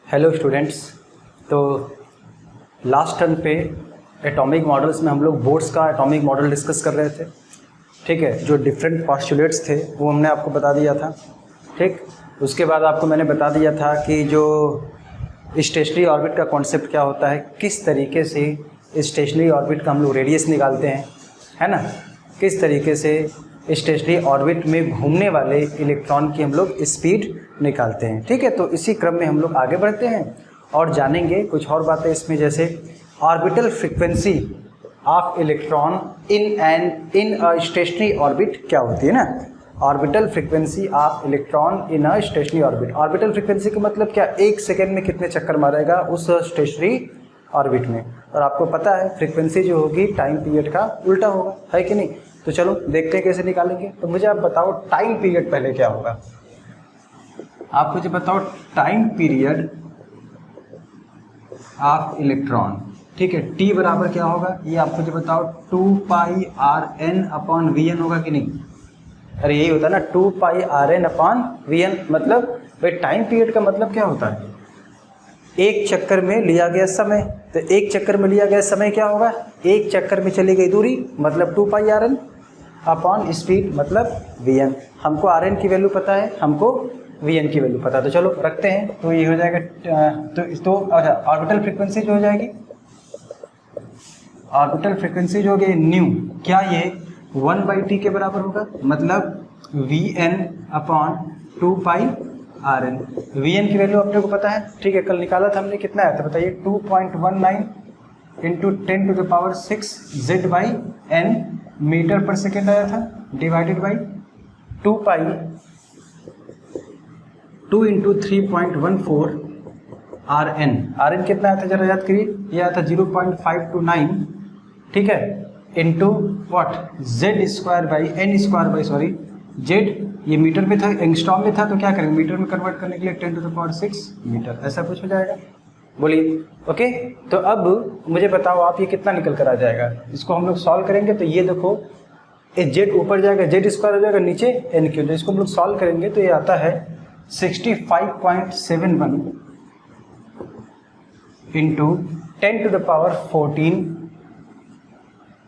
Hello students. तो last term पे atomic models में हम लोग बोर्ड्स का एटॉमिक मॉडल डिस्कस कर रहे थे। ठीक है, जो डिफरेंट पॉस्टुलेट्स थे वो हमने आपको बता दिया था। ठीक, उसके बाद आपको मैंने बता दिया था कि जो स्टेशनरी ऑर्बिट का कॉन्सेप्ट क्या होता है, किस तरीके से स्टेशनरी ऑर्बिट का हम लोग रेडियस निकालते हैं, है ना, किस तरीके से स्टेशनरी ऑर्बिट में घूमने वाले इलेक्ट्रॉन की हम लोग स्पीड निकालते हैं। ठीक है, तो इसी क्रम में हम लोग आगे बढ़ते हैं और जानेंगे कुछ और बातें इसमें, जैसे orbital frequency of electron in a stationery orbit क्या होती है ना। Orbital frequency of electron in a stationery orbit. Orbital frequency का मतलब क्या, एक सेकेंड में कितने चक्कर मारेगा उस स्टेशनरी ऑर्बिट में। और आपको पता है फ्रीक्वेंसी जो होगी टाइम पीरियड का उल्टा होगा, है कि नहीं। तो चलो देखते हैं कैसे निकालेंगे। तो मुझे आप बताओ टाइम पीरियड पहले क्या होगा। आप मुझे बताओ टाइम पीरियड ऑफ इलेक्ट्रॉन। ठीक है, टी बराबर क्या होगा ये आप मुझे बताओ, 2πRN/Vn होगा कि नहीं। अरे यही होता है ना, 2πRN/Vn। मतलब भाई टाइम पीरियड का मतलब क्या होता है, एक चक्कर में लिया गया समय। तो एक चक्कर में लिया गया समय क्या होगा, एक चक्कर में चली गई दूरी मतलब 2πRN/स्पीड मतलब Vn। हमको Rn की वैल्यू पता है, हमको Vn की वैल्यू पता है। तो चलो रखते हैं, तो ये हो जाएगा तो अच्छा, ऑर्बिटल फ्रीक्वेंसी जो हो जाएगी, ऑर्बिटल फ्रीक्वेंसी जो होगी न्यू, क्या ये 1/t के बराबर होगा, मतलब Vn/2πRN। Vn की वैल्यू अपने को पता है। ठीक है, कल निकाला था हमने, कितना आया था बताइए, 2.19 × 10⁶ Z/n मीटर पर सेकेंड आया था, डिवाइडेड बाई 2π 2 × 3.14 Rn। Rn कितना आया था जरा याद करिए, ये आया था 0.529। ठीक है, इंटू व्हाट Z² Z ये मीटर में था, एंगस्ट्रॉम में था, तो क्या करेंगे मीटर में कन्वर्ट करने के लिए 10⁶ मीटर, ऐसा कुछ हो जाएगा। बोलिए ओके। तो अब मुझे बताओ आप, ये कितना निकल कर आ जाएगा। इसको हम लोग सॉल्व करेंगे तो ये देखो, Z ऊपर जाएगा, Z² हो जाएगा, नीचे N3। तो इसको हम लोग सॉल्व करेंगे तो ये आता है 65.71 इंटू 10⁻14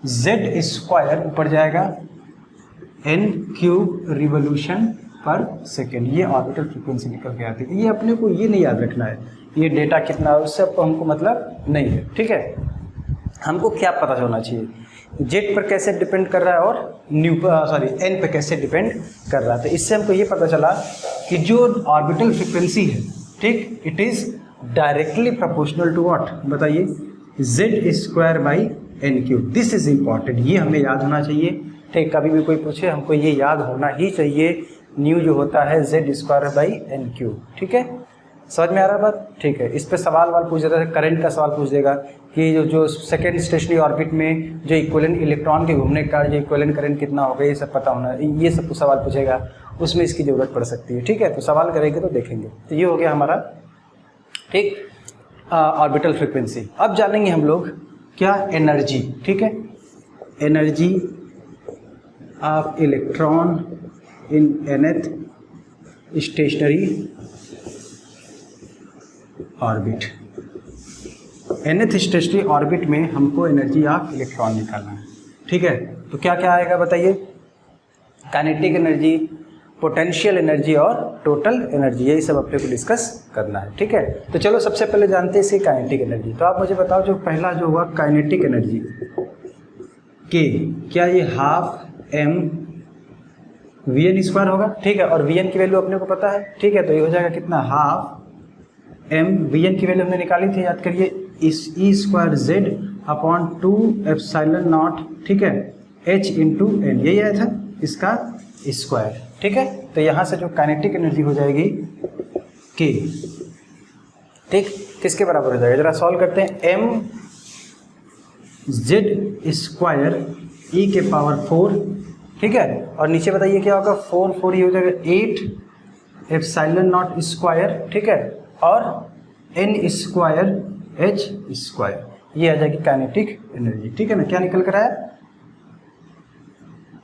Z² ऊपर जाएगा N³ रिवोल्यूशन पर सेकेंड। ये ऑर्बिटल फ्रीक्वेंसी निकल के आती है। ये अपने को ये नहीं याद रखना है, ये डेटा कितना है उससे हमको मतलब नहीं है। ठीक है, हमको क्या पता होना चाहिए, जेड पर कैसे डिपेंड कर रहा है और एन पर कैसे डिपेंड कर रहा है। तो इससे हमको ये पता चला कि जो ऑर्बिटल फ्रीक्वेंसी है, ठीक, it is directly proportional to what, बताइए, Z²/N³। दिस इज इम्पॉर्टेंट, ये हमें याद होना चाहिए। ठीक, कभी भी कोई पूछे हमको ये याद होना ही चाहिए, न्यू जो होता है Z²/N³। ठीक है, समझ में आ रहा है बात। ठीक है, इस पे सवाल पूछ देता है, करंट का सवाल पूछ देगा कि जो सेकेंड स्टेशनरी ऑर्बिट में जो इक्विवेलेंट इलेक्ट्रॉन के घूमने का जो इक्विवेलेंट करंट कितना होगा, ये सब पता होना, ये सब सवाल पूछेगा, उसमें इसकी ज़रूरत पड़ सकती है। ठीक है, तो सवाल करेंगे तो देखेंगे। तो ये हो गया हमारा, ठीक, ऑर्बिटल फ्रीक्वेंसी। अब जानेंगे हम लोग क्या, एनर्जी। ठीक है, energy of electron in nth stationery orbit. nth stationery orbit में हमको एनर्जी ऑफ इलेक्ट्रॉन निकालना है। ठीक है, तो क्या क्या आएगा बताइए, काइनेटिक एनर्जी, पोटेंशियल एनर्जी और टोटल एनर्जी, यही सब अपने को डिस्कस करना है। ठीक है, तो चलो सबसे पहले जानते हैं इसकी काइनेटिक एनर्जी। तो आप मुझे बताओ, जो पहला जो हुआ काइनेटिक एनर्जी के, क्या ये 12m Vn² होगा। ठीक है, और Vn की वैल्यू अपने को पता है। ठीक है, तो ये हो जाएगा कितना, 12m Vn की वैल्यू हमने निकाली थी, याद करिए, इस E² Z/2ε0। ठीक है, H × n, यही आया था इसका स्क्वायर। ठीक है, तो यहाँ से जो काइनेटिक एनर्जी हो जाएगी K, ठीक, किसके बराबर हो जाएगा, जरा सॉल्व करते हैं, mZ²e⁴। ठीक है, और नीचे बताइए क्या होगा, 4 ये हो जाएगा 8ε0²। ठीक है, और n² H², ये आ जाएगी काइनेटिक एनर्जी। ठीक है ना, क्या निकल कर आया,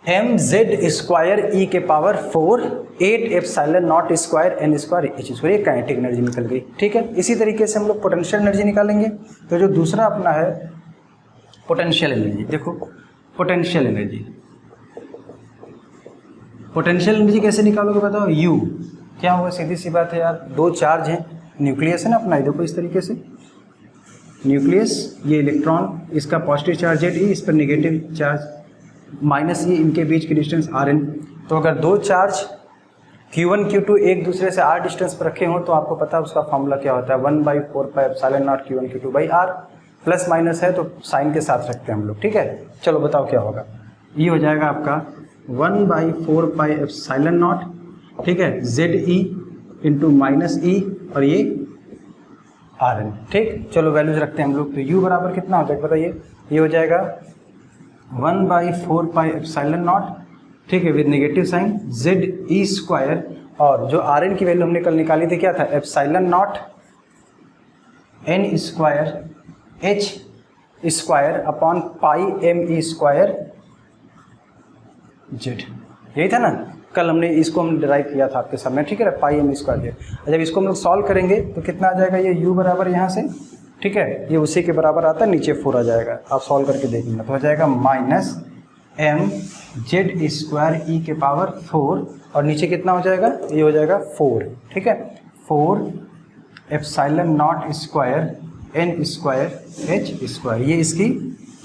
एम जेड स्क्वायर ई के power 4 8 epsilon not square n square h square, ये काइनेटिक एनर्जी निकल गई। ठीक है, इसी तरीके से हम लोग पोटेंशियल एनर्जी निकालेंगे। तो जो दूसरा अपना है पोटेंशियल एनर्जी, देखो पोटेंशियल एनर्जी, पोटेंशियल एनर्जी कैसे निकालोगे बताओ। यू क्या होगा, सीधी सी बात है यार, दो चार्ज हैं, न्यूक्लियस है ना अपना, देखो इस तरीके से न्यूक्लियस, ये इलेक्ट्रॉन, इसका पॉजिटिव चार्ज जेड ई, इस पर नेगेटिव चार्ज माइनस ई, इनके बीच की डिस्टेंस आर एन। तो अगर दो चार्ज Q1 Q2 एक दूसरे से r डिस्टेंस पर रखे हों तो आपको पता है उसका फॉर्मूला क्या होता है, 1/4 pi epsilon not Q1 Q2 by r, plus minus है तो साइन के साथ रखते हैं हम लोग। ठीक है, चलो बताओ क्या होगा। ये हो जाएगा आपका 1/4 पाई एप्सिलॉन नॉट, ठीक है, जेड ई इंटू माइनस ई, और ये आर एन। ठीक, चलो वैल्यूज रखते हैं हम लोग। तो यू बराबर कितना हो जाएगा बताइए, ये हो जाएगा 1/4 पाई एप्सिलॉन नॉट, ठीक है, with negative sign, Z E square, और जो आर एन की वैल्यू हमने कल निकाली थी क्या था, epsilon not n square h square upon pi m e square Z, यही था ना कल हमने, इसको हम डिराइव किया था आपके सामने। ठीक है, पाई एम स्क्वायर जेड। जब इसको हम लोग सॉल्व करेंगे तो कितना आ जाएगा, ये यू बराबर यहाँ से, ठीक है, ये उसी के बराबर आता है, नीचे 4 आ जाएगा, आप सॉल्व करके देख लेना। तो हो जाएगा minus M Z square E के पावर 4, और नीचे कितना हो जाएगा, ये हो जाएगा 4, ठीक है, 4 epsilon not square n square h square, ये इसकी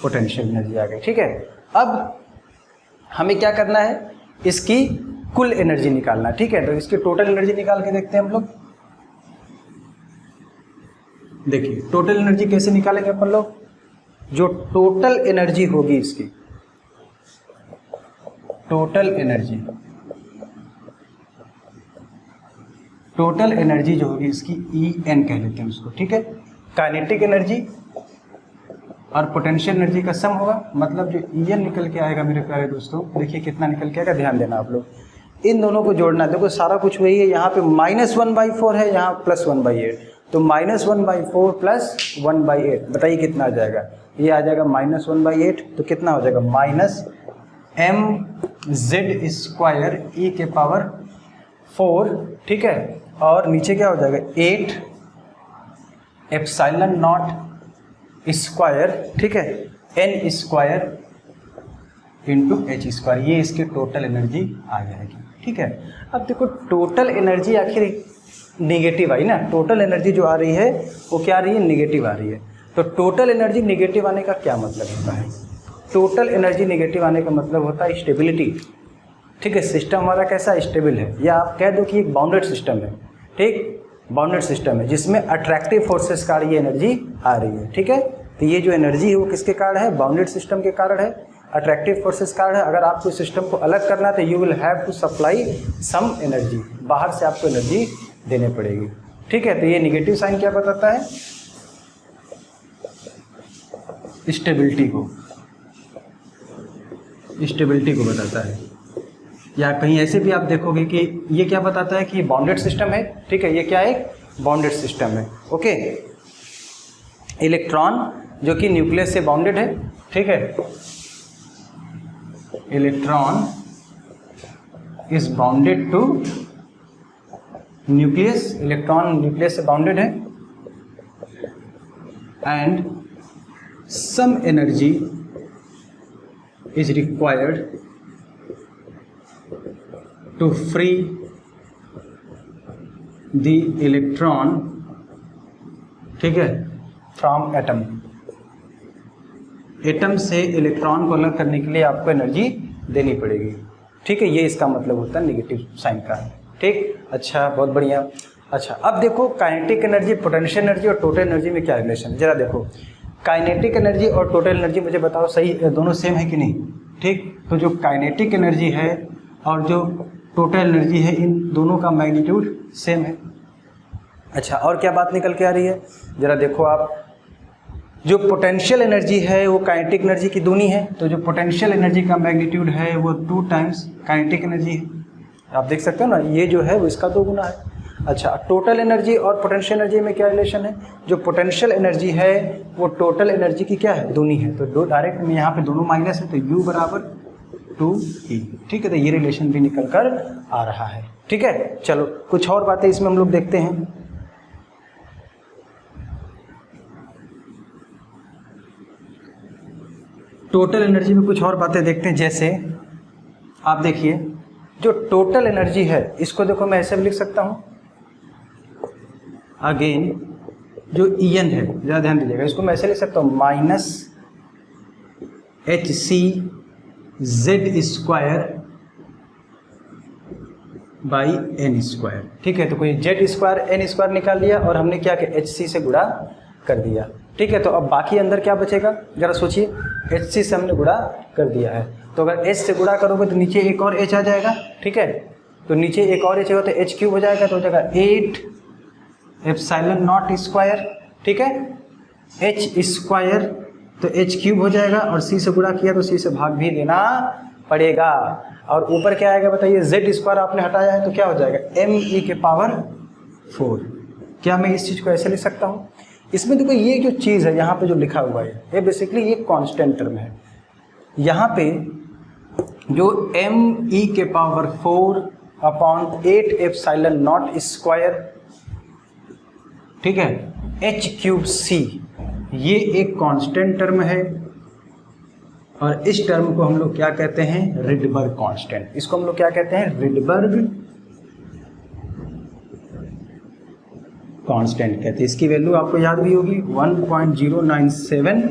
पोटेंशियल एनर्जी आ गई। ठीक है, अब हमें क्या करना है, इसकी कुल एनर्जी निकालना। ठीक है, तो इसकी टोटल एनर्जी निकाल के देखते हैं हम लोग। देखिए टोटल एनर्जी कैसे निकालेंगे अपन लोग, जो टोटल एनर्जी होगी इसकी, टोटल एनर्जी जो होगी इसकी ई एन कह लेते हैं उसको। ठीक है, काइनेटिक एनर्जी और पोटेंशियल एनर्जी का सम होगा, मतलब जो ई एन निकल के आएगा मेरे प्यारे दोस्तों, देखिए कितना निकल के आएगा, ध्यान देना आप लोग, इन दोनों को जोड़ना। देखो सारा कुछ वही है, यहाँ पे -1/4 है, यहाँ +1/8, तो -1/4 प्लस 1/8, बताइए कितना आ जाएगा, ये आ जाएगा -1/8, तो कितना हो जाएगा minus M Z square E के पावर 4, ठीक है, और नीचे क्या हो जाएगा 8 एप्सिलॉन नॉट स्क्वायर, ठीक है, n square into h square, ये इसकी टोटल एनर्जी आ जाएगी। ठीक है, अब देखो टोटल एनर्जी आखिर निगेटिव आई ना, टोटल एनर्जी जो आ रही है वो क्या आ रही है, निगेटिव आ रही है। तो टोटल एनर्जी निगेटिव आने का क्या मतलब होता है, टोटल एनर्जी निगेटिव आने का मतलब होता है स्टेबिलिटी। ठीक है, सिस्टम हमारा कैसा स्टेबल है, या आप कह दो कि एक बाउंडेड सिस्टम है। ठीक, बाउंडेड सिस्टम है जिसमें अट्रैक्टिव फोर्सेस का ये एनर्जी आ रही है। ठीक है, तो ये जो एनर्जी है वो किसके कारण है, बाउंडेड सिस्टम के कारण है, अट्रैक्टिव फोर्सेस कारण है। अगर आपको सिस्टम को अलग करना है तो you will have to supply some energy, बाहर से आपको एनर्जी देने पड़ेगी। ठीक है, तो ये निगेटिव साइन क्या बताता है, स्टेबिलिटी को बताता है। या कहीं ऐसे भी आप देखोगे कि ये क्या बताता है कि ये बाउंडेड सिस्टम है। ठीक है, ये क्या है, बाउंडेड सिस्टम है। ओके, इलेक्ट्रॉन जो कि न्यूक्लियस से बाउंडेड है। ठीक है, electron is bounded to nucleus, electron nucleus से बाउंडेड है, and some energy is required to free the electron, ठीक है, फ्रॉम एटम। एटम से इलेक्ट्रॉन को अलग करने के लिए आपको एनर्जी देनी पड़ेगी। ठीक है, ये इसका मतलब होता है निगेटिव साइन का। ठीक, अच्छा, बहुत बढ़िया। अच्छा, अब देखो काइनेटिक एनर्जी, पोटेंशियल एनर्जी और टोटल एनर्जी में क्या रिलेशन, जरा देखो। काइनेटिक एनर्जी और टोटल एनर्जी मुझे बताओ सही दोनों सेम है कि नहीं। ठीक, तो जो काइनेटिक एनर्जी है और जो टोटल एनर्जी है, इन दोनों का मैग्नीट्यूड सेम है। अच्छा, और क्या बात निकल के आ रही है, जरा देखो आप, जो पोटेंशियल एनर्जी है वो काइनेटिक एनर्जी की दूनी है, तो जो पोटेंशियल एनर्जी का मैग्नीट्यूड है वो 2 टाइम्स काइनेटिक एनर्जी है। आप देख सकते हो ना, ये जो है वो इसका 2 गुना है। अच्छा, टोटल एनर्जी और पोटेंशियल एनर्जी में क्या रिलेशन है, जो पोटेंशियल एनर्जी है वो टोटल एनर्जी की क्या है, दूनी है। तो डायरेक्ट में यहाँ पे दोनों माइनस है, तो U बराबर 2E। ठीक है, तो ये रिलेशन भी निकल कर आ रहा है। ठीक है, चलो कुछ और बातें इसमें हम लोग देखते हैं। टोटल एनर्जी में कुछ और बातें देखते हैं। जैसे आप देखिए, जो टोटल एनर्जी है इसको देखो मैं ऐसे भी लिख सकता हूं, अगेन जो En है, ज़रा ध्यान दीजिएगा, इसको मैं ऐसे लिख सकता हूँ माइनस hc(z² बाई n²। ठीक है, तो कोई z² n² निकाल लिया और हमने क्या किया, hc से गुणा कर दिया। ठीक है, तो अब बाकी अंदर क्या बचेगा, जरा सोचिए, hc से हमने गुणा कर दिया है, तो अगर h से गुणा करोगे तो नीचे एक और h आ जाएगा। ठीक है, तो नीचे एक और h होगा तो h क्यूब हो जाएगा, तो हो जाएगा 8 एप्सिलॉन नॉट स्क्वायर। ठीक है, h² तो h क्यूब हो जाएगा, और c से गुणा किया तो c से भाग भी देना पड़ेगा। और ऊपर क्या आएगा बताइए, z² आपने हटाया है तो क्या हो जाएगा, me⁴। क्या मैं इस चीज़ को ऐसे लिख सकता हूँ? इसमें देखो ये जो चीज़ है यहाँ पे जो लिखा हुआ है, ये बेसिकली ये कांस्टेंट टर्म है। यहाँ पे जो me⁴/8 एप्सिलॉन नॉट स्क्वायर, ठीक है, h³ ये एक कांस्टेंट टर्म है, और इस टर्म को हम लोग क्या कहते हैं, रिडबर्ग कांस्टेंट। इसको हम लोग क्या कहते हैं, रिडबर्ग कांस्टेंट कहते हैं। इसकी वैल्यू आपको याद भी होगी 1.097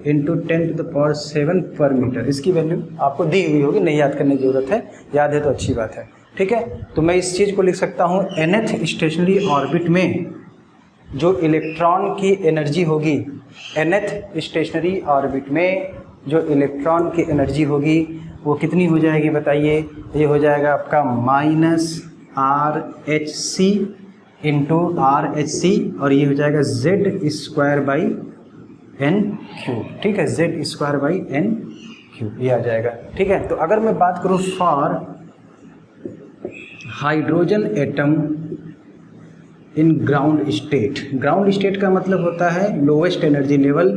इंटू 10⁷ पर मीटर। इसकी वैल्यू आपको दी हुई होगी, नहीं याद करने की जरूरत है, याद है तो अच्छी बात है। ठीक है, तो मैं इस चीज़ को लिख सकता हूँ, nth स्टेशनरी ऑर्बिट में जो इलेक्ट्रॉन की एनर्जी होगी, nth स्टेशनरी ऑर्बिट में जो इलेक्ट्रॉन की एनर्जी होगी वो कितनी हो जाएगी बताइए, ये हो जाएगा आपका -RHc इंटू RHc, और ये हो जाएगा z²/n³। ठीक है, z²/n³, ये आ जाएगा। ठीक है, तो अगर मैं बात करूँ for hydrogen atom in ground state, ground state का मतलब होता है लोवेस्ट एनर्जी लेवल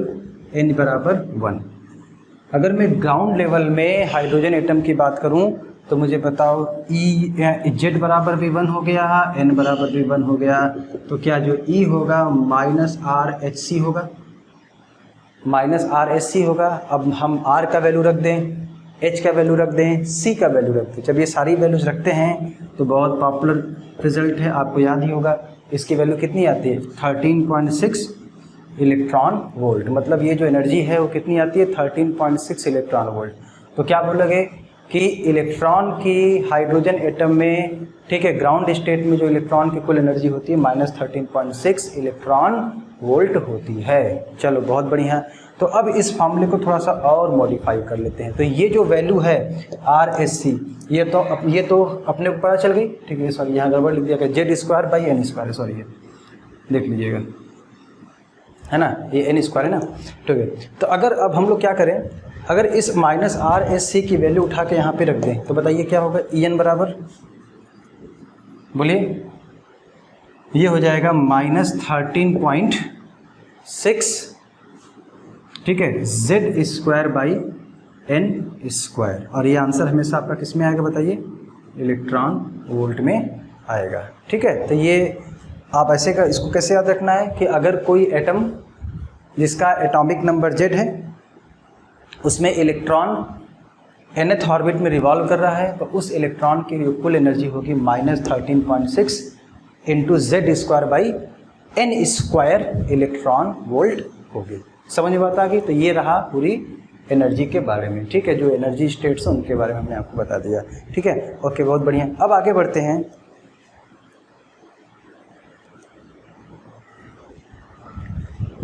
n = 1। अगर मैं ग्राउंड लेवल में हाइड्रोजन एटम की बात करूं तो मुझे बताओ, z बराबर भी 1 हो गया, n बराबर भी 1 हो गया, तो क्या जो E होगा -RHc होगा, -RHc होगा। अब हम R का वैल्यू रख दें, H का वैल्यू रख दें, C का वैल्यू रख दें। जब ये सारी वैल्यूज रखते हैं तो बहुत पॉपुलर रिजल्ट है, आपको याद ही होगा, इसकी वैल्यू कितनी आती है, 13.6 इलेक्ट्रॉन वोल्ट। मतलब ये जो एनर्जी है वो कितनी आती है, 13.6 इलेक्ट्रॉन वोल्ट। तो क्या बोलोगे कि इलेक्ट्रॉन की हाइड्रोजन एटम में, ठीक है, ग्राउंड स्टेट में जो इलेक्ट्रॉन की कुल एनर्जी होती है -13.6 इलेक्ट्रॉन वोल्ट होती है। चलो बहुत बढ़िया। तो अब इस फॉर्मूले को थोड़ा सा और मॉडिफाई कर लेते हैं। तो ये जो वैल्यू है RHc, ये तो अपने को पता चल गई। ठीक है, सॉरी यहाँ गड़बड़ लिख दिया गया, z²/n², सॉरी ये देख लीजिएगा, है ना, ये n² है ना। ठीक है, तो अगर अब हम लोग क्या करें, अगर इस -RHc की वैल्यू उठा के यहाँ पे रख दें तो बताइए क्या होगा, En बराबर, बोलिए, ये हो जाएगा -13.6, ठीक है, z²/n², और ये आंसर हमेशा आपका किस में आएगा बताइए, इलेक्ट्रॉन वोल्ट में आएगा। ठीक है, तो ये आप ऐसे का, इसको कैसे याद रखना है कि अगर कोई एटम जिसका एटॉमिक नंबर Z है, उसमें इलेक्ट्रॉन nth ऑर्बिट में रिवॉल्व कर रहा है, तो उस इलेक्ट्रॉन की जो कुल एनर्जी होगी -13.6 इंटू z²/n² इलेक्ट्रॉन वोल्ट होगी। समझ में बात आ गई। तो ये रहा पूरी एनर्जी के बारे में। ठीक है, जो एनर्जी स्टेट्स हैं उनके बारे में हमने आपको बता दिया। ठीक है, ओके, बहुत बढ़िया। अब आगे बढ़ते हैं।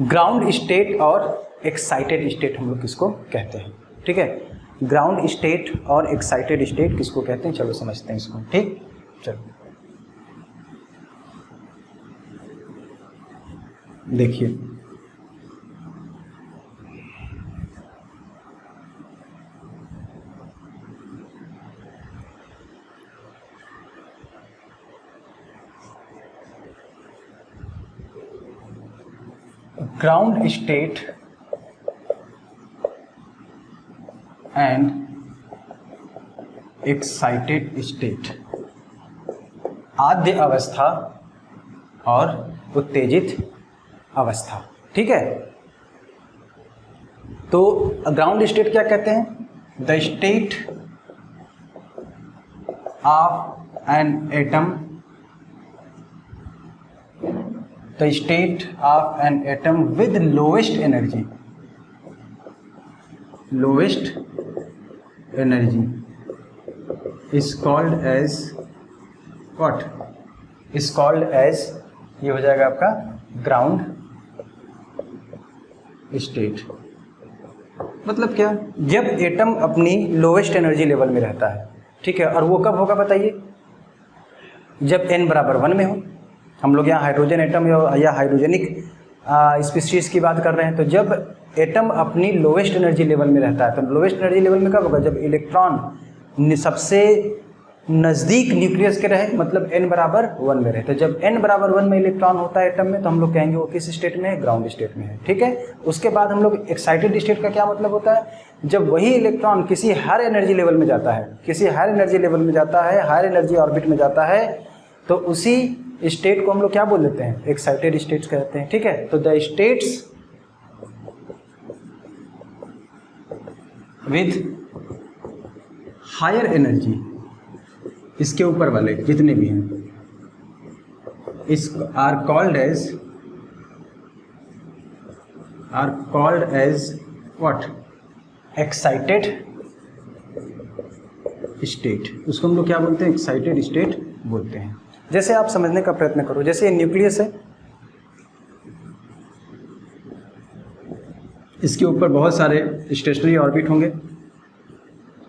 ग्राउंड स्टेट और एक्साइटेड स्टेट हम लोग किसको कहते हैं। ठीक है, ग्राउंड स्टेट और एक्साइटेड स्टेट किसको कहते हैं, चलो समझते हैं इसको। ठीक, चलो देखिए, ground state and excited state, आद्य अवस्था और उत्तेजित अवस्था। ठीक है, तो ग्राउंड स्टेट क्या कहते हैं? The state of an atom, the state of an atom with lowest energy, lowest energy is called as what? is called as, ये हो जाएगा आपका ग्राउंड स्टेट। मतलब क्या? जब एटम अपनी लोवेस्ट एनर्जी लेवल में रहता है, ठीक है, और वो कब होगा बताइए? जब n बराबर 1 में हो। हम लोग यहाँ हाइड्रोजन एटम या हाइड्रोजेनिक स्पीशीज की बात कर रहे हैं। तो जब एटम अपनी लोवेस्ट एनर्जी लेवल में रहता है, तो लोवेस्ट एनर्जी लेवल में कब होगा? जब इलेक्ट्रॉन सबसे नज़दीक न्यूक्लियस के रहे, मतलब n बराबर 1 में रहे। तो जब n बराबर 1 में इलेक्ट्रॉन होता है एटम में, तो हम लोग कहेंगे वो किस स्टेट में है? ग्राउंड स्टेट में है। ठीक है, उसके बाद हम लोग एक्साइटेड स्टेट का क्या मतलब होता है? जब वही इलेक्ट्रॉन किसी हायर एनर्जी लेवल में जाता है, किसी हायर एनर्जी लेवल में जाता है, हायर एनर्जी ऑर्बिट में जाता है, तो उसी स्टेट को हम लोग क्या बोल देते हैं? एक्साइटेड स्टेट्स कहते हैं। ठीक है, तो the states with higher energy, इसके ऊपर वाले जितने भी हैं, इस are called as what? Excited state. उसको हम लोग क्या बोलते हैं? एक्साइटेड स्टेट बोलते हैं। जैसे आप समझने का प्रयत्न करो, जैसे ये न्यूक्लियस है, इसके ऊपर बहुत सारे स्टेशनरी ऑर्बिट होंगे,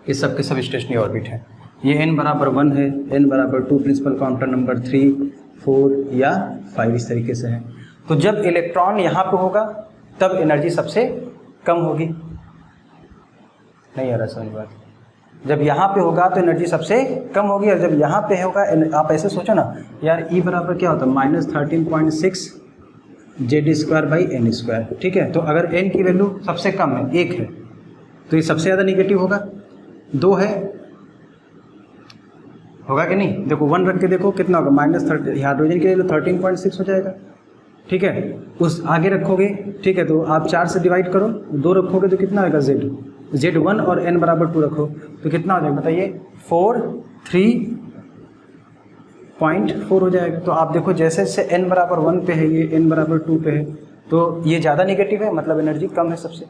ये सब के सब स्टेशनरी ऑर्बिट हैं। ये n बराबर 1 है, n बराबर 2, प्रिंसिपल काउंटर नंबर 3, 4 या 5 इस तरीके से है। तो जब इलेक्ट्रॉन यहाँ पे होगा तब एनर्जी सबसे कम होगी। नहीं आ रहा समझ बात? जब यहाँ पे होगा तो एनर्जी सबसे कम होगी, और जब यहाँ पे होगा, आप ऐसे सोचो ना यार, E बराबर क्या होता है? -13.6 Z²/n²। ठीक है, तो अगर n की वैल्यू सबसे कम है, 1 है, तो ये सबसे ज़्यादा निगेटिव होगा। 2 है, होगा कि नहीं? देखो 1 रख के देखो कितना होगा? -30, हाइड्रोजन के लिए 13.6 हो जाएगा। ठीक है, उस आगे रखोगे, ठीक है, तो आप 4 से डिवाइड करो, 2 रखोगे तो कितना आएगा? Z1 और n बराबर 2 रखो तो कितना हो जाएगा बताइए? 3.4 हो जाएगा। तो आप देखो जैसे जैसे n बराबर 1 पे है, ये n बराबर 2 पे है, तो ये ज़्यादा निगेटिव है, मतलब एनर्जी कम है सबसे।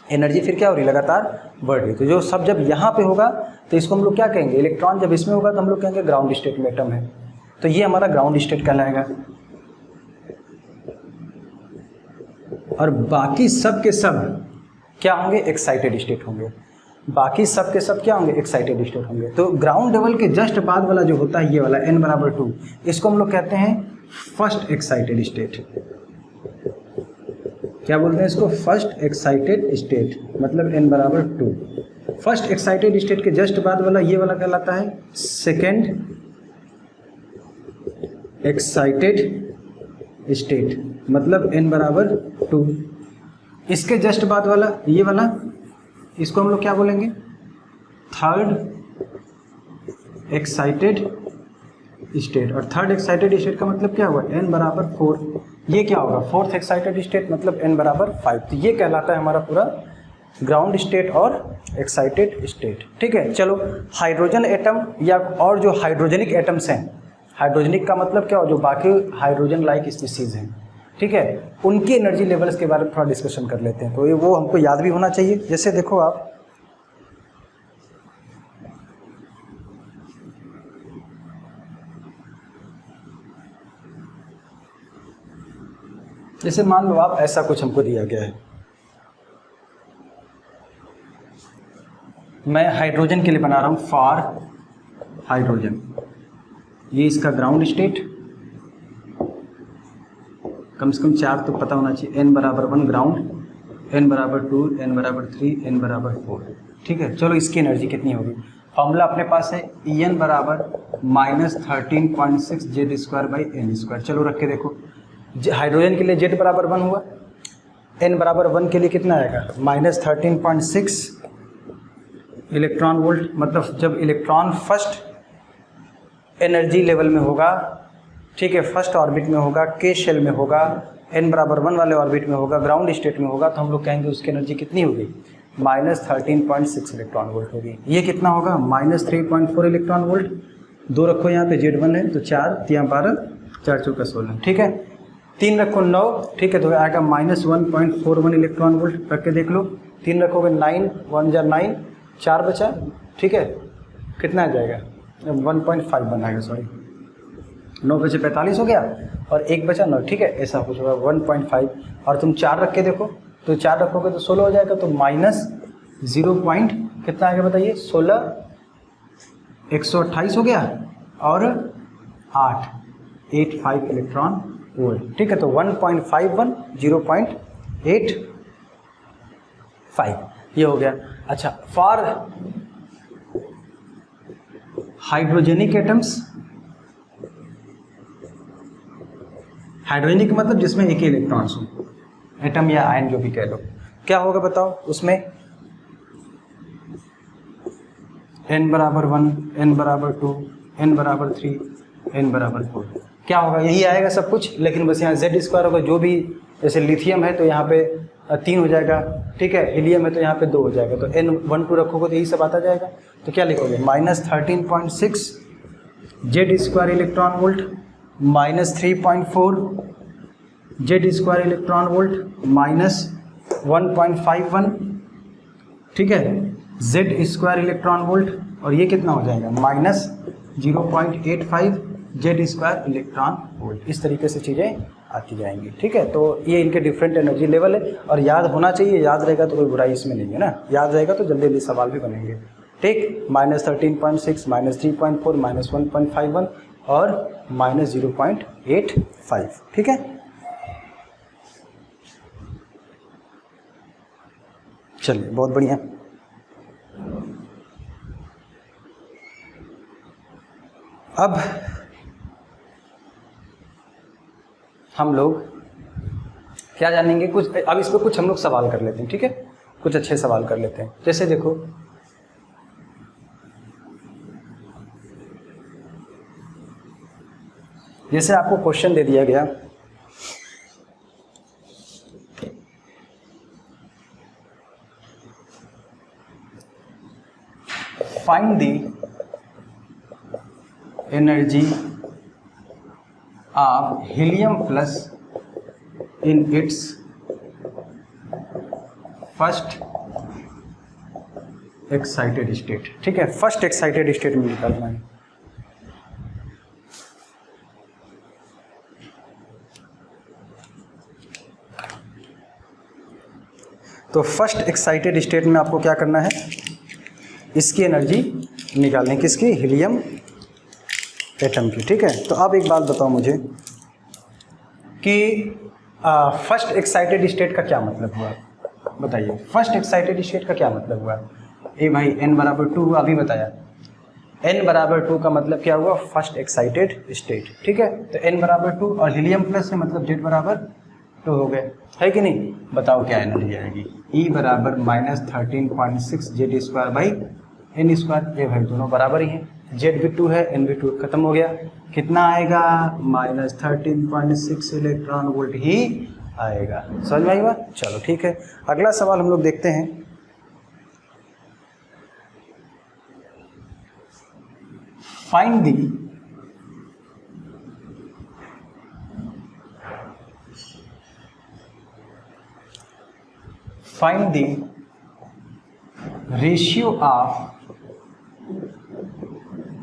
एनर्जी फिर क्या हो रही है? लगातार बढ़ रही। तो जो सब जब यहाँ पे होगा तो इसको हम लोग क्या कहेंगे? इलेक्ट्रॉन जब इसमें होगा तो हम लोग कहेंगे ग्राउंड स्टेट में एटम है, तो ये हमारा ग्राउंड स्टेट कहलाएगा। और बाकी सब के सब क्या होंगे? एक्साइटेड स्टेट होंगे। बाकी सब के सब क्या होंगे? एक्साइटेड स्टेट होंगे। तो ग्राउंड लेवल के जस्ट बाद वाला जो होता है, ये वाला n बराबर 2, इसको हम लोग कहते हैं फर्स्ट एक्साइटेड स्टेट। क्या बोलते हैं इसको? फर्स्ट एक्साइटेड स्टेट, मतलब n बराबर 2। फर्स्ट एक्साइटेड स्टेट के जस्ट बाद वाला ये वाला कहलाता है सेकेंड एक्साइटेड स्टेट, मतलब n बराबर 2। इसके जस्ट बाद वाला ये वाला, इसको हम लोग क्या बोलेंगे? Third excited state. और थर्ड एक्साइटेड स्टेट का मतलब क्या हुआ? n बराबर 4। ये क्या होगा? फोर्थ एक्साइटेड स्टेट, मतलब n बराबर 5। तो ये कहलाता है हमारा पूरा ग्राउंड स्टेट और एक्साइटेड स्टेट। ठीक है, चलो हाइड्रोजन एटम या और जो हाइड्रोजेनिक एटम्स हैं, हाइड्रोजेनिक का मतलब क्या हो? जो बाकी हाइड्रोजन लाइक स्पीसीज हैं, ठीक है, उनकी एनर्जी लेवल्स के बारे में थोड़ा डिस्कशन कर लेते हैं। तो ये वो हमको याद भी होना चाहिए। जैसे देखो आप, जैसे मान लो आप ऐसा कुछ हमको दिया गया है, मैं हाइड्रोजन के लिए बना रहा हूँ फॉर हाइड्रोजन, ये इसका ग्राउंड स्टेट, कम से कम 4 तो पता होना चाहिए। n बराबर 1 ग्राउंड, n बराबर 2, n बराबर 3, n बराबर 4। ठीक है, चलो इसकी एनर्जी कितनी होगी? फॉर्मूला अपने पास है En बराबर -13.6 Z²/n²। चलो रख के देखो, हाइड्रोजन के लिए Z बराबर 1 हुआ, n बराबर 1 के लिए कितना आएगा? -13.6 इलेक्ट्रॉन वोल्ट, मतलब जब इलेक्ट्रॉन फर्स्ट एनर्जी लेवल में होगा, ठीक है, फर्स्ट ऑर्बिट में होगा, के शेल में होगा, n बराबर 1 वाले ऑर्बिट में होगा, ग्राउंड स्टेट में होगा, तो हम लोग कहेंगे उसकी एनर्जी कितनी होगी, -13.6 इलेक्ट्रॉन वोल्ट होगी। ये कितना होगा, -3.4 इलेक्ट्रॉन वोल्ट। 2 रखो यहाँ पे, Z1 है तो 4 3 12 4 चौका 16, ठीक है। 3 रखो 9, ठीक है, तो आएगा -1.41 इलेक्ट्रॉन वोल्ट। रख के देख लो, 3 रखोगे 9 1 जा 9, 4 बचा, ठीक है, कितना आ जाएगा 1.5 बनाएगा, सॉरी 9 बचे 45 हो गया और 1 बचा 9, ठीक है, ऐसा कुछ होगा 1.5। और तुम 4 रख के देखो, तो 4 रखोगे तो 16 हो जाएगा, तो -0 पॉइंट कितना आएगा बताइए, 16 128 हो गया और 885 इलेक्ट्रॉन वोल्ट, ठीक है। तो 1.51 0.85 ये हो गया। अच्छा, फॉर हाइड्रोजेनिक एटम्स, हाइड्रोजेनिक मतलब जिसमें एक ही इलेक्ट्रॉन्स हो, एटम या आयन जो भी कह लो, क्या होगा बताओ उसमें, n बराबर 1, n बराबर 2, n बराबर 3, n बराबर 4, क्या होगा, यही आएगा सब कुछ, लेकिन बस यहाँ z स्क्वायर होगा। जो भी जैसे लिथियम है तो यहाँ पे 3 हो जाएगा, ठीक है, हीलियम है तो यहाँ पे 2 हो जाएगा, तो n12 रखोगे तो यही सब आता जाएगा। तो क्या लिखोगे, -13.6 z square electron volt, -3.4 z square electron volt, -1.51, ठीक है, z स्क्वायर इलेक्ट्रॉन वोल्ट, और ये कितना हो जाएगा, -0.85 z स्क्वायर इलेक्ट्रॉन वोल्ट। इस तरीके से चीज़ें आती जाएंगी, ठीक है। तो ये इनके डिफरेंट एनर्जी लेवल है, और याद होना चाहिए, याद रहेगा तो कोई बुराई इसमें नहीं है ना, याद रहेगा तो जल्दी जल्दी सवाल भी बनेंगे, ठीक। -13.6, -3.4, -1.51 और -0.85, ठीक है। चलिए, बहुत बढ़िया। अब हम लोग क्या जानेंगे, कुछ अब इस पर कुछ हम लोग सवाल कर लेते हैं, ठीक है, कुछ अच्छे सवाल कर लेते हैं। जैसे देखो, जैसे आपको क्वेश्चन दे दिया गया, find the energy of helium plus in its first excited state, ठीक है, फर्स्ट एक्साइटेड स्टेट में निकालना है। तो फर्स्ट एक्साइटेड स्टेट में आपको क्या करना है, इसकी एनर्जी निकालनी, किसकी, हीलियम एटम की, ठीक है। तो अब एक बात बताओ मुझे कि फर्स्ट एक्साइटेड स्टेट का क्या मतलब हुआ, बताइए, फर्स्ट एक्साइटेड स्टेट का क्या मतलब हुआ। ए भाई, n बराबर 2 अभी बताया, n बराबर 2 का मतलब क्या हुआ, फर्स्ट एक्साइटेड स्टेट, ठीक है। तो n बराबर 2 और हीलियम प्लस है, मतलब z बराबर 2 हो गए, है कि नहीं। बताओ क्या एनर्जी आएगी, E बराबर -13.6 z square by n square. ये भाई दोनों बराबर ही हैं, z भी 2 है, n भी 2, खत्म हो गया। कितना आएगा, -13.6 इलेक्ट्रॉन वोल्ट ही आएगा। समझ में आई बात। चलो ठीक है, अगला सवाल हम लोग देखते हैं। Find the ratio of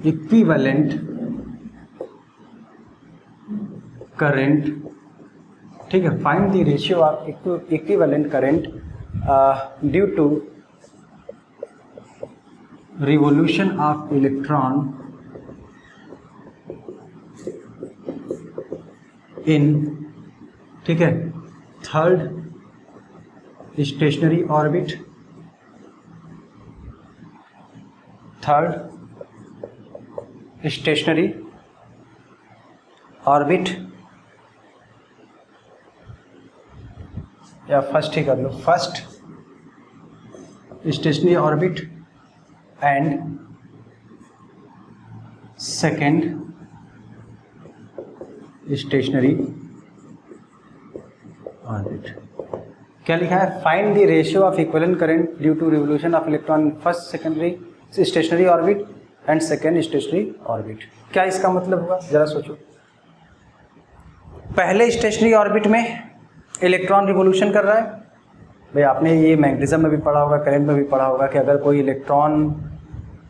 equivalent current, ठीक है, find the ratio of equivalent current due to revolution of electron in, ठीक है, third stationary orbit, third stationary orbit, या फर्स्ट ही कर लो, first stationary orbit and second stationary orbit. क्या लिखा है? Find the ratio of equivalent current due to revolution of electron first secondary stationary orbit and second stationary orbit. क्या इसका मतलब हुआ, जरा सोचो। पहले स्टेशनरी ऑर्बिट में इलेक्ट्रॉन रिवोल्यूशन कर रहा है। भाई आपने ये मैग्नेटिज्म में भी पढ़ा होगा, करंट में भी पढ़ा होगा कि अगर कोई इलेक्ट्रॉन,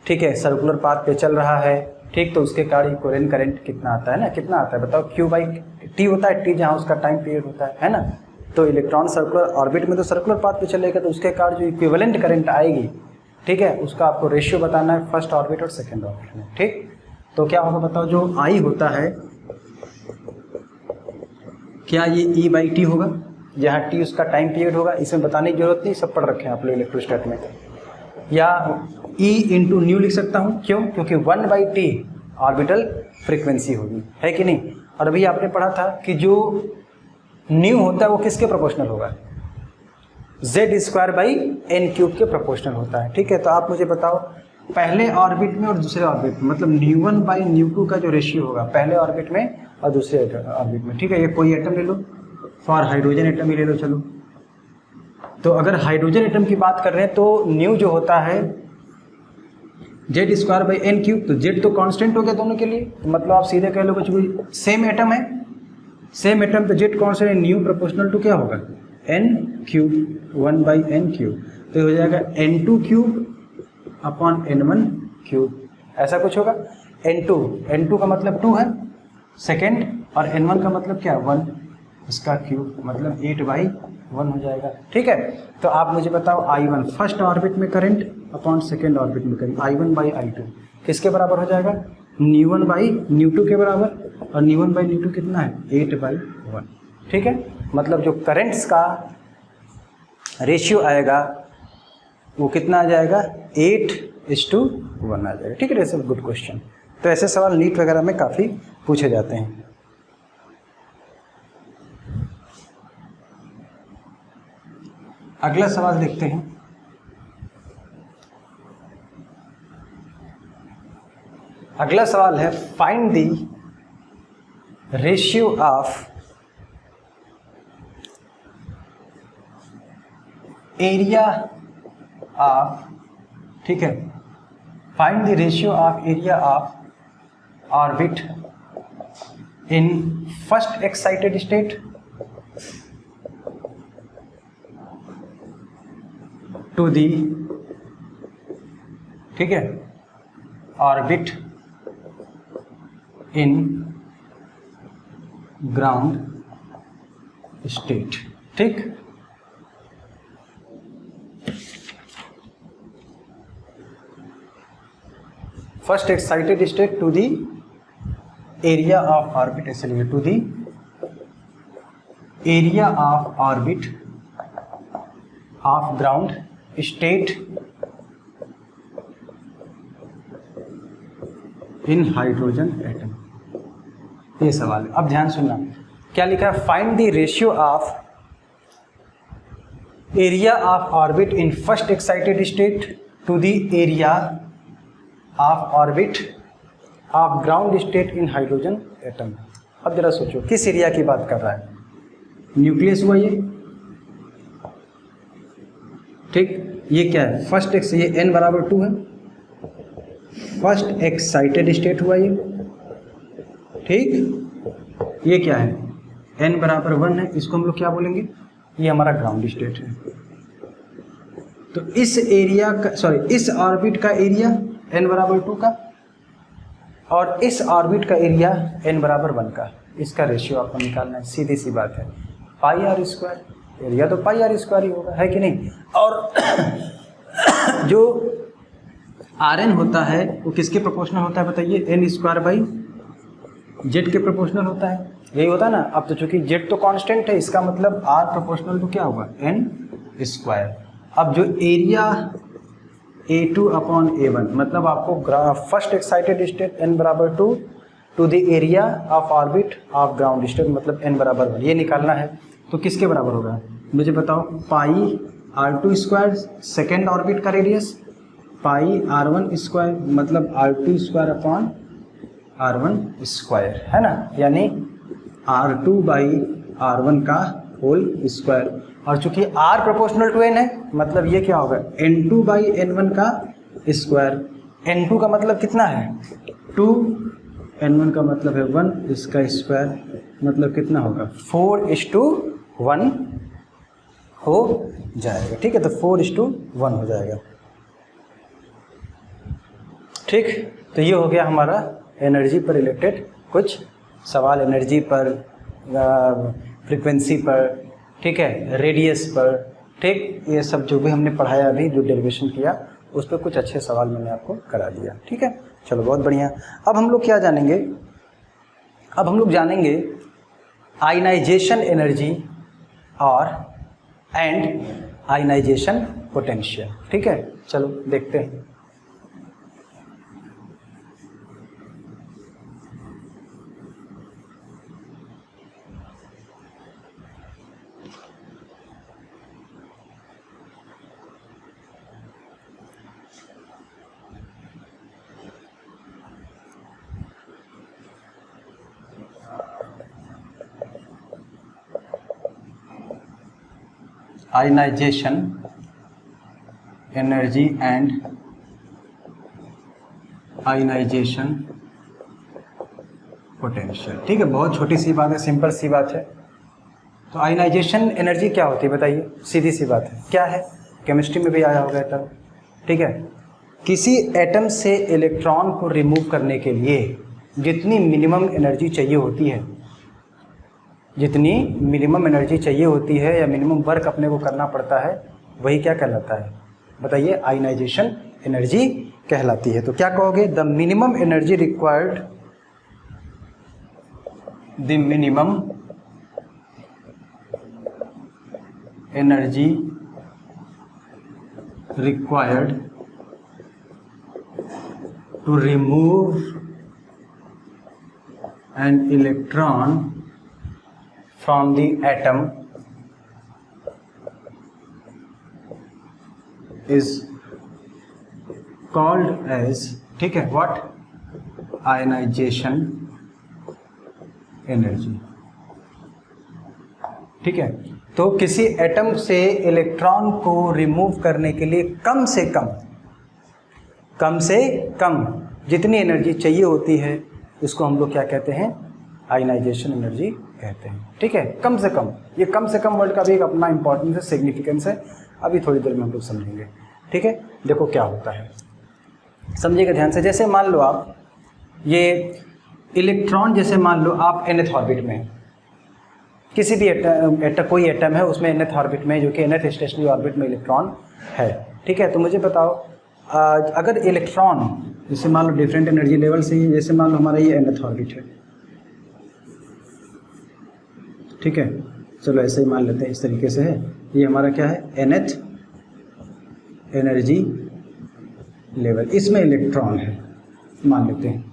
ठीक है, सर्कुलर पाथ पे चल रहा है, ठीक, तो उसके कारण इक्विवेलेंट करंट कितना आता है ना, कितना आता है बताओ? Q/T होता है, T जहाँ उसका टाइम पीरियड होता है ना। तो इलेक्ट्रॉन सर्कुलर ऑर्बिट में तो सर्कुलर पाथ पे चलेगा, तो उसके कारण जो इक्विवेलेंट करंट आएगी, ठीक है, उसका आपको रेशियो बताना है फर्स्ट ऑर्बिट और सेकेंड ऑर्बिट में। ठीक, तो क्या होगा बताओ? जो I होता है, क्या ये E/T होगा? जहाँ T उसका टाइम पीरियड होगा, इसमें बताने की जरूरत नहीं, सब पढ़ रखे हैं आप लोग इलेक्ट्रोस्टैट में। या E इंटू न्यू लिख सकता हूँ, क्यों? क्योंकि 1/T ऑर्बिटल फ्रीक्वेंसी होगी, है कि नहीं? और अभी आपने पढ़ा था कि जो न्यू होता है वो किसके प्रोपोर्शनल होगा? Z²/n³ के प्रोपोर्शनल होता है। ठीक है, तो आप मुझे बताओ पहले ऑर्बिट में और दूसरे ऑर्बिट में, मतलब ν1/ν2 का जो रेशियो होगा पहले ऑर्बिट में और दूसरे ऑर्बिट में। ठीक है, ये कोई एटम ले लो, फॉर हाइड्रोजन एटम ही ले लो, चलो। तो अगर हाइड्रोजन एटम की बात कर रहे हैं तो न्यू जो होता है Z²/n³, तो Z तो कांस्टेंट हो गया दोनों के लिए, तो मतलब आप सीधे कह लो कुछ सेम एटम है, सेम एटम तो Z कांस्टेंट है, न्यू प्रोपोर्शनल टू क्या होगा? n³, 1/n³, तो हो जाएगा n2³/n1³, ऐसा कुछ होगा। n2 का मतलब 2 है सेकेंड, और n1 का मतलब क्या? 1, इसका क्यूब मतलब 8/1 हो जाएगा। ठीक है, तो आप मुझे बताओ I1 फर्स्ट ऑर्बिट में करंट अपॉन सेकेंड ऑर्बिट में करंट, I1/I2 किसके बराबर हो जाएगा? ν1/ν2 के बराबर, और ν1/ν2 कितना है? 8/1। ठीक है, मतलब जो करंट्स का रेशियो आएगा वो कितना आ जाएगा? 8:1 आ जाएगा। ठीक है, ऐसे गुड क्वेश्चन। तो ऐसे सवाल नीट वगैरह में काफ़ी पूछे जाते हैं। अगला सवाल देखते हैं। अगला सवाल है find the ratio of area of, ठीक है, find the ratio of area of orbit in first excited state to the, ठीक है, ऑर्बिट इन ग्राउंड स्टेट। ठीक, first excited state to the area of orbit, इसलिए to the area of orbit of ground state in hydrogen atom. ये सवाल है। अब ध्यान सुनना, क्या लिखा है? Find the ratio of area of orbit in first excited state to the area of orbit of ground state in hydrogen atom. अब जरा सोचो किस एरिया की बात कर रहा है? न्यूक्लियस हुआ ये, ठीक, ये क्या है? फर्स्ट एक्स, ये n/2 है, फर्स्ट एक्साइटेड स्टेट हुआ ये, ठीक, ये क्या है? n/1 है, इसको हम लोग क्या बोलेंगे? ये हमारा ग्राउंड स्टेट है। तो इस एरिया का, सॉरी, इस ऑर्बिट का एरिया n/2 का और इस ऑर्बिट का एरिया n/1 का, इसका रेशियो आपको निकालना है। सीधी सी बात है, πr², एरिया तो πr² ही होगा, है कि नहीं? और जो Rn होता है वो किसके प्रोपोर्शनल होता है बताइए? n² के प्रोपोर्शनल होता है, यही होता है ना। अब तो चूंकि z तो कांस्टेंट है, इसका मतलब r प्रोपोर्शनल तो क्या होगा? n²। अब जो एरिया A2/A1, मतलब आपको first excited state n/2 to the area of orbit of ground state मतलब n/1, ये निकालना है। तो किसके बराबर होगा मुझे बताओ? πr² सेकेंड ऑर्बिट का रेडियस पाई R1 स्क्वायर, मतलब R2 square upon R1 square, है ना, यानी R2 बाई R1 का होल स्क्वायर। और चूंकि R प्रोपोर्शनल टू N है, मतलब ये क्या होगा, N2 बाई N1 का स्क्वायर। N2 का मतलब कितना है 2, N1 का मतलब है 1, इसका स्क्वायर मतलब कितना होगा 4:1 हो जाएगा। ठीक है, तो 4:1 हो जाएगा। ठीक, तो ये हो गया हमारा एनर्जी पर रिलेटेड कुछ सवाल, एनर्जी पर, फ्रीक्वेंसी पर, ठीक है, रेडियस पर। ठीक, ये सब जो भी हमने पढ़ाया अभी, जो डेरिवेशन किया, उस पर कुछ अच्छे सवाल मैंने आपको करा दिया। ठीक है, चलो बहुत बढ़िया। अब हम लोग क्या जानेंगे, अब हम लोग जानेंगे आयनाइजेशन एनर्जी और एंड आयनाइजेशन पोटेंशियल। ठीक है, चलो देखते हैं। Ionization energy and ionization potential. ठीक है, बहुत छोटी सी बात है, सिंपल सी बात है। तो आयनाइजेशन एनर्जी क्या होती है बताइए, सीधी सी बात है, क्या है, केमिस्ट्री में भी आया होगा तब। ठीक है, किसी एटम से इलेक्ट्रॉन को रिमूव करने के लिए जितनी मिनिमम एनर्जी चाहिए होती है, जितनी मिनिमम एनर्जी चाहिए होती है या मिनिमम वर्क अपने को करना पड़ता है, वही क्या कहलाता है बताइए, आयनाइजेशन एनर्जी कहलाती है। तो क्या कहोगे, the minimum energy required, the minimum energy required to remove an electron from the atom is called as, ठीक है, what, ionization energy। ठीक है, तो किसी एटम से इलेक्ट्रॉन को रिमूव करने के लिए कम से कम जितनी एनर्जी चाहिए होती है, उसको हम लोग क्या कहते हैं, आयनाइजेशन एनर्जी कहते हैं। ठीक है, कम से कम, ये कम से कम वर्ड का भी एक अपना इंपॉर्टेंस है, सिग्निफिकेंस है, अभी थोड़ी देर में हम लोग समझेंगे। ठीक है, देखो क्या होता है, समझिएगा ध्यान से। जैसे मान लो आप ये इलेक्ट्रॉन, जैसे मान लो आप nth ऑर्बिट में, किसी भी कोई एटम है, उसमें nth ऑर्बिट में, जो कि nth स्टेशनरी ऑर्बिट में इलेक्ट्रॉन है। ठीक है, तो मुझे बताओ, अगर इलेक्ट्रॉन, जैसे मान लो डिफरेंट एनर्जी लेवल से, जैसे मान लो हमारा ये nth ऑर्बिट है, ठीक है, चलो ऐसे ही मान लेते हैं, इस तरीके से है, ये हमारा क्या है, nth एनर्जी लेवल, इसमें इलेक्ट्रॉन है, मान लेते हैं,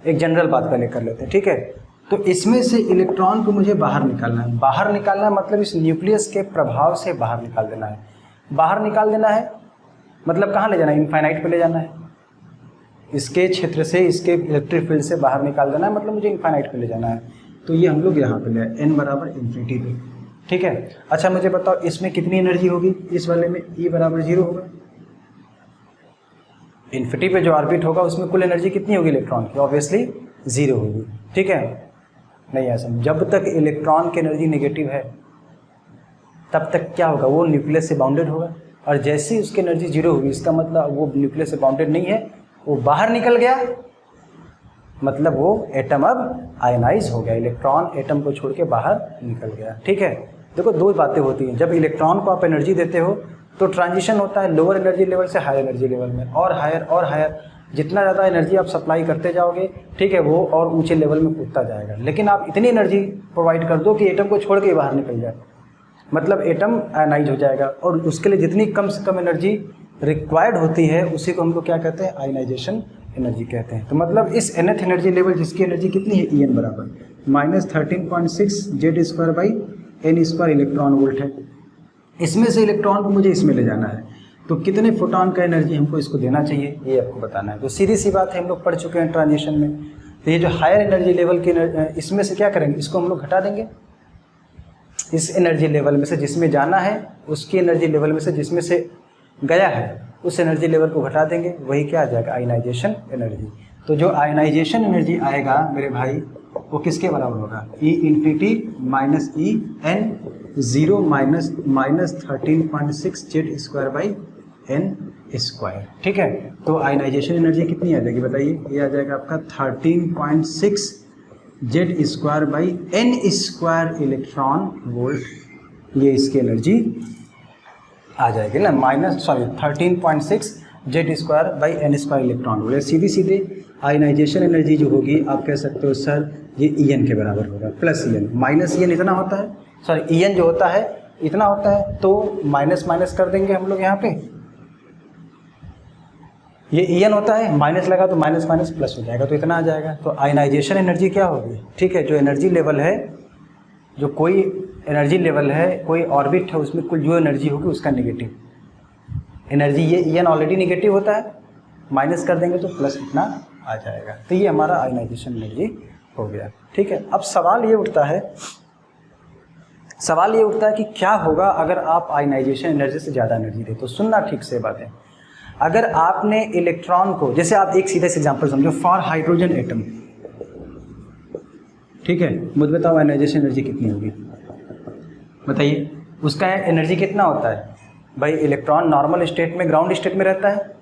एक जनरल बात पहले कर लेते हैं। ठीक है, तो इसमें से इलेक्ट्रॉन को मुझे बाहर निकालना है। बाहर निकालना मतलब इस न्यूक्लियस के प्रभाव से बाहर निकाल देना है। बाहर निकाल देना है मतलब कहाँ ले जाना है, इनफाइनाइट पे ले जाना है, इसके क्षेत्र से, इसके इलेक्ट्रिक फील्ड से बाहर निकाल देना है, मतलब मुझे इनफाइनाइट पे ले जाना है। तो ये हम लोग यहाँ पे ले आए, n बराबर इन्फिनिटी पे। ठीक है, अच्छा मुझे बताओ इसमें कितनी एनर्जी होगी, इस वाले में E बराबर 0 होगा। इन्फिनिटी पे जो ऑर्बिट होगा उसमें कुल एनर्जी कितनी होगी इलेक्ट्रॉन की, ऑब्वियसली 0 होगी। ठीक है, नहीं ऐसा, जब तक इलेक्ट्रॉन की एनर्जी नेगेटिव है तब तक क्या होगा, वो न्यूक्लियस से बाउंडेड होगा, और जैसे ही उसकी एनर्जी 0 होगी, इसका मतलब वो न्यूक्लियस से बाउंडेड नहीं है, वो बाहर निकल गया, मतलब वो एटम अब आयनाइज हो गया, इलेक्ट्रॉन एटम को छोड़ के बाहर निकल गया। ठीक है, देखो दो बातें होती हैं, जब इलेक्ट्रॉन को आप एनर्जी देते हो तो ट्रांजिशन होता है लोअर एनर्जी लेवल से हायर एनर्जी लेवल में, और हायर, जितना ज़्यादा एनर्जी आप सप्लाई करते जाओगे, ठीक है, वो और ऊंचे लेवल में कूदता जाएगा। लेकिन आप इतनी एनर्जी प्रोवाइड कर दो कि एटम को छोड़ के बाहर निकल जाए, मतलब एटम आयनाइज हो जाएगा, और उसके लिए जितनी कम से कम एनर्जी रिक्वायर्ड होती है उसी को हम लोग क्या कहते हैं, आयनाइजेशन एनर्जी कहते हैं। तो मतलब इस nth एनर्जी लेवल जिसकी एनर्जी कितनी है, En बराबर -13.6 Z² by n² electron volt है। इसमें से इलेक्ट्रॉन को मुझे इसमें ले जाना है, तो कितने फोटॉन का एनर्जी हमको इसको देना चाहिए ये आपको बताना है। तो सीधी सी बात है, हम लोग पढ़ चुके हैं ट्रांजिशन में। तो ये जो हायर एनर्जी लेवल की इसमें से क्या करेंगे, इसको हम लोग घटा देंगे इस एनर्जी लेवल में से जिसमें जाना है, उसकी एनर्जी लेवल में से जिसमें से गया है उस एनर्जी लेवल को घटा देंगे, वही क्या आ जाएगा, आयनाइजेशन एनर्जी। तो जो आयनाइजेशन एनर्जी आएगा मेरे भाई वो किसके बराबर होगा, E infinity minus E N 0 minus 13.6 Z square by N square. ठीक है, तो आयनाइजेशन एनर्जी कितनी आ जाएगी बताइए, ये आ जाएगा आपका 13.6 Z square by N square electron volt. ये इसकी एनर्जी आ जाएगी ना, 13.6 Z square by N square electron volt. सीधी सीधे आयनाइजेशन एनर्जी जो होगी आप कह सकते हो सर ये ई एन के बराबर होगा, plus E n minus E n इतना होता है, सॉरी ई एन जो होता है इतना होता है, तो माइनस माइनस कर देंगे हम लोग यहाँ पे, ये ई एन होता है, माइनस लगा तो माइनस माइनस प्लस हो जाएगा, तो इतना आ जाएगा। तो आयनाइजेशन एनर्जी क्या होगी, ठीक है, जो एनर्जी लेवल है, जो कोई एनर्जी लेवल है, कोई ऑर्बिट है, उसमें कुल जो एनर्जी होगी उसका नेगेटिव एनर्जी, ये ई एन ऑलरेडी नेगेटिव होता है, माइनस कर देंगे तो प्लस इतना आ जाएगा। तो ये हमारा आयनाइजेशन एनर्जी हो गया। ठीक है, अब सवाल ये उठता है कि क्या होगा अगर आप आयनाइजेशन एनर्जी से ज़्यादा एनर्जी दें। तो सुनना ठीक से बात है, अगर आपने इलेक्ट्रॉन को, जैसे आप एक सीधे से एग्जांपल समझो, फॉर हाइड्रोजन एटम, ठीक है, मुझे बताओ आयनाइजेशन एनर्जी कितनी होगी बताइए, उसका एनर्जी कितना होता है भाई। इलेक्ट्रॉन नॉर्मल स्टेट में, ग्राउंड स्टेट में रहता है,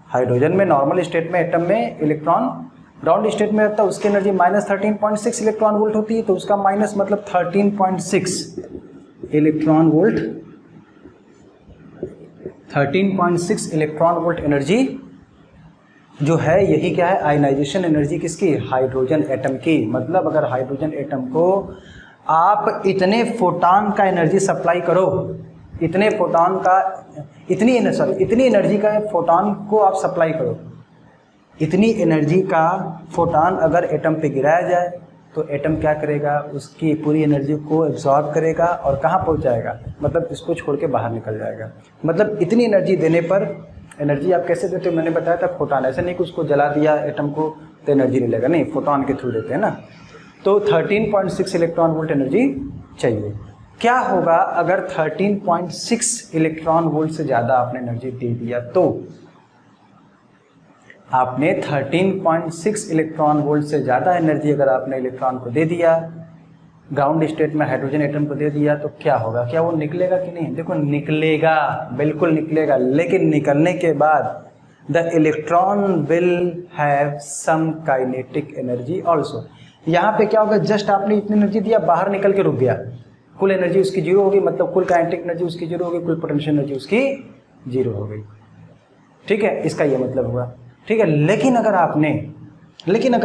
हाइड्रोजन में नॉर्मल स्टेट में, एटम में इलेक्ट्रॉन ग्राउंड स्टेट में रहता है, उसकी एनर्जी माइनस 13.6 इलेक्ट्रॉन वोल्ट होती है। तो उसका माइनस मतलब 13.6 electron volt, 13.6 electron volt energy जो है, यही क्या है, आयनाइजेशन एनर्जी किसकी, हाइड्रोजन एटम की। मतलब अगर हाइड्रोजन एटम को आप इतने फोटॉन का एनर्जी सप्लाई करो, इतने फोटॉन का, इतनी एनर्जी का फोटॉन को आप सप्लाई करो, इतनी एनर्जी का फोटॉन अगर एटम पे गिराया जाए तो एटम क्या करेगा, उसकी पूरी एनर्जी को एब्जॉर्ब करेगा और कहाँ पहुँचाएगा, मतलब इसको छोड़ के बाहर निकल जाएगा। मतलब इतनी एनर्जी देने पर, एनर्जी आप कैसे देते हो मैंने बताया था, फोटॉन, ऐसे नहीं कि उसको जला दिया एटम को तो एनर्जी नहीं लगेगा, नहीं, फोटॉन के थ्रू देते हैं ना। तो 13.6 इलेक्ट्रॉन वोल्ट एनर्जी चाहिए। क्या होगा अगर 13.6 इलेक्ट्रॉन वोल्ट से ज़्यादा आपने एनर्जी दे दिया, तो आपने 13.6 इलेक्ट्रॉन वोल्ट से ज़्यादा एनर्जी अगर आपने इलेक्ट्रॉन को दे दिया, ग्राउंड स्टेट में हाइड्रोजन एटम को दे दिया, तो क्या होगा, क्या वो निकलेगा कि नहीं, देखो निकलेगा, बिल्कुल निकलेगा, लेकिन निकलने के बाद the electron will have some kinetic energy also. यहाँ पे क्या होगा, जस्ट आपने इतनी एनर्जी दिया, बाहर निकल के रुक गया, कुल एनर्जी उसकी जीरो होगी, मतलब कुल काइनेटिक एनर्जी उसकी जीरो होगी, कुल पोटेंशियल एनर्जी उसकी जीरो हो गई। ठीक है, इसका ये मतलब हुआ। ठीक है, लेकिन अगर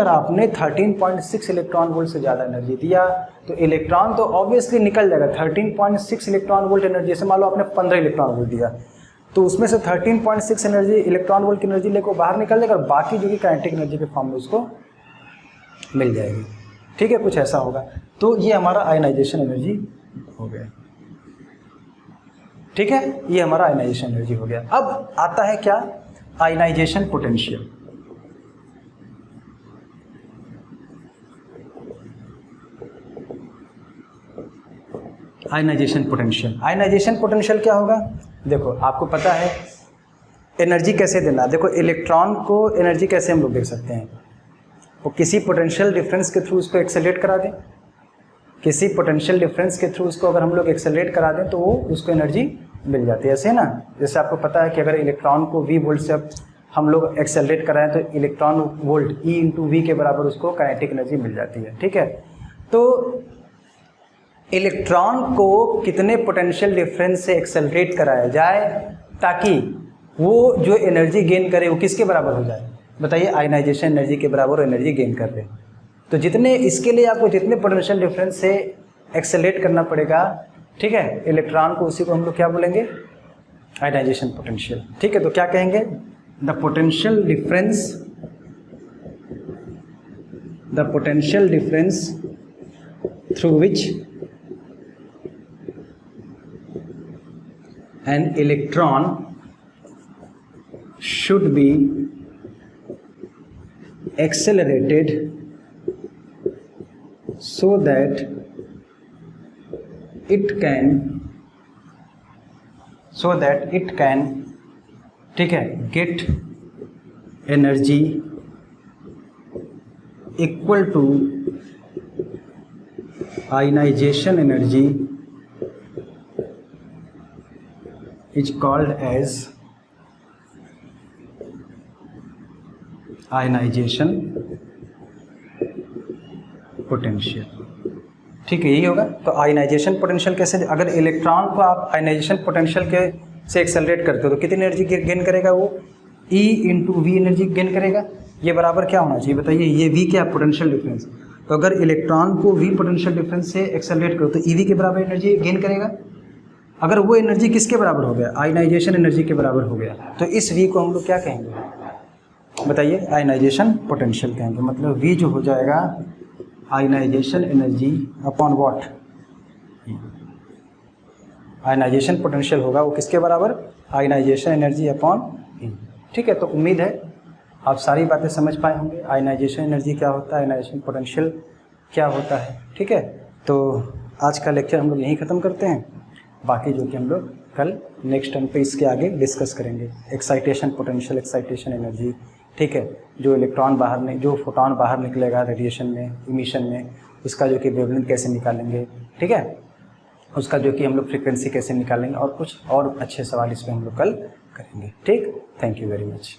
आपने 13.6 इलेक्ट्रॉन वोल्ट से ज़्यादा एनर्जी दिया तो इलेक्ट्रॉन तो ऑब्वियसली निकल जाएगा। 13.6 इलेक्ट्रॉन वोल्ट एनर्जी, जैसे मान लो आपने 15 इलेक्ट्रॉन वोल्ट दिया, तो उसमें से 13.6 एनर्जी इलेक्ट्रॉन वोल्ट की एनर्जी लेकर बाहर निकल जाएगा और बाकी जो कि काइनेटिक एनर्जी के फॉर्म में उसको मिल जाएगी। ठीक है, कुछ ऐसा होगा। तो ये हमारा आयनाइजेशन एनर्जी हो गया। ठीक है, ये हमारा आयनाइजेशन एनर्जी हो गया। अब आता है क्या, आयनाइजेशन पोटेंशियल। आयनाइजेशन पोटेंशियल क्या होगा, देखो आपको पता है एनर्जी कैसे देना। देखो इलेक्ट्रॉन को एनर्जी कैसे हम लोग देख सकते हैं, वो किसी पोटेंशियल डिफरेंस के थ्रू उसको एक्सेलरेट करा दें, किसी पोटेंशियल डिफरेंस के थ्रू उसको अगर हम लोग एक्सेलरेट करा दें तो वो उसको एनर्जी मिल जाती है, ऐसे ना। जैसे आपको पता है कि अगर इलेक्ट्रॉन को v वोल्ट से हम लोग एक्सेलरेट कराएं तो electron volt E into V के बराबर उसको काइनेटिक एनर्जी मिल जाती है। ठीक है, तो इलेक्ट्रॉन को कितने पोटेंशियल डिफरेंस से एक्सेलरेट कराया जाए ताकि वो जो एनर्जी गेन करे वो किसके बराबर हो जाए, बताइए, आयनाइजेशन एनर्जी के बराबर एनर्जी गेन कर रहे हैं। तो जितने, इसके लिए आपको जितने पोटेंशियल डिफरेंस से एक्सेलरेट करना पड़ेगा, ठीक है, इलेक्ट्रॉन को, उसी को हम लोग क्या बोलेंगे, आयनाइजेशन पोटेंशियल। ठीक है, तो क्या कहेंगे, the potential difference through which an electron should be accelerated so that it can ठीक है get energy equal to ionization energy is called as ionization potential. ठीक है, यही होगा। तो आयनाइजेशन पोटेंशियल कैसे, अगर इलेक्ट्रॉन को आप आयनाइजेशन पोटेंशियल के से एक्सेलरेट करते हो तो कितनी एनर्जी गेन करेगा वो, E into V energy gain करेगा। ये बराबर क्या होना चाहिए बताइए, ये V क्या पोटेंशियल डिफरेंस। तो अगर इलेक्ट्रॉन को V पोटेंशियल डिफरेंस से एक्सेलरेट करो तो EV के बराबर एनर्जी गेन करेगा। अगर वो एनर्जी किसके बराबर हो गया, आयनाइजेशन एनर्जी के बराबर हो गया, तो इस V को हम लोग क्या कहेंगे बताइए, आयनाइजेशन पोटेंशियल कहेंगे। मतलब V जो हो जाएगा ionization energy upon what, ionization potential होगा वो किसके बराबर, आयनाइजेशन एनर्जी अपॉन E। ठीक है, तो उम्मीद है आप सारी बातें समझ पाए होंगे, आयनाइजेशन एनर्जी क्या होता है, आयनाइजेशन पोटेंशियल क्या होता है। ठीक है, तो आज का लेक्चर हम लोग यहीं ख़त्म करते हैं, बाकी जो कि हम लोग कल नेक्स्ट टर्म पे इसके आगे डिस्कस करेंगे। एक्साइटेशन पोटेंशियल, एक्साइटेशन एनर्जी, ठीक है, जो इलेक्ट्रॉन बाहर में, जो फोटोन बाहर निकलेगा रेडिएशन में, इमिशन में, उसका जो कि वेवलेंथ कैसे निकालेंगे, ठीक है, उसका जो कि हम लोग फ्रीक्वेंसी कैसे निकालेंगे, और कुछ और अच्छे सवाल इस पर हम लोग कल करेंगे। ठीक, थैंक यू वेरी मच।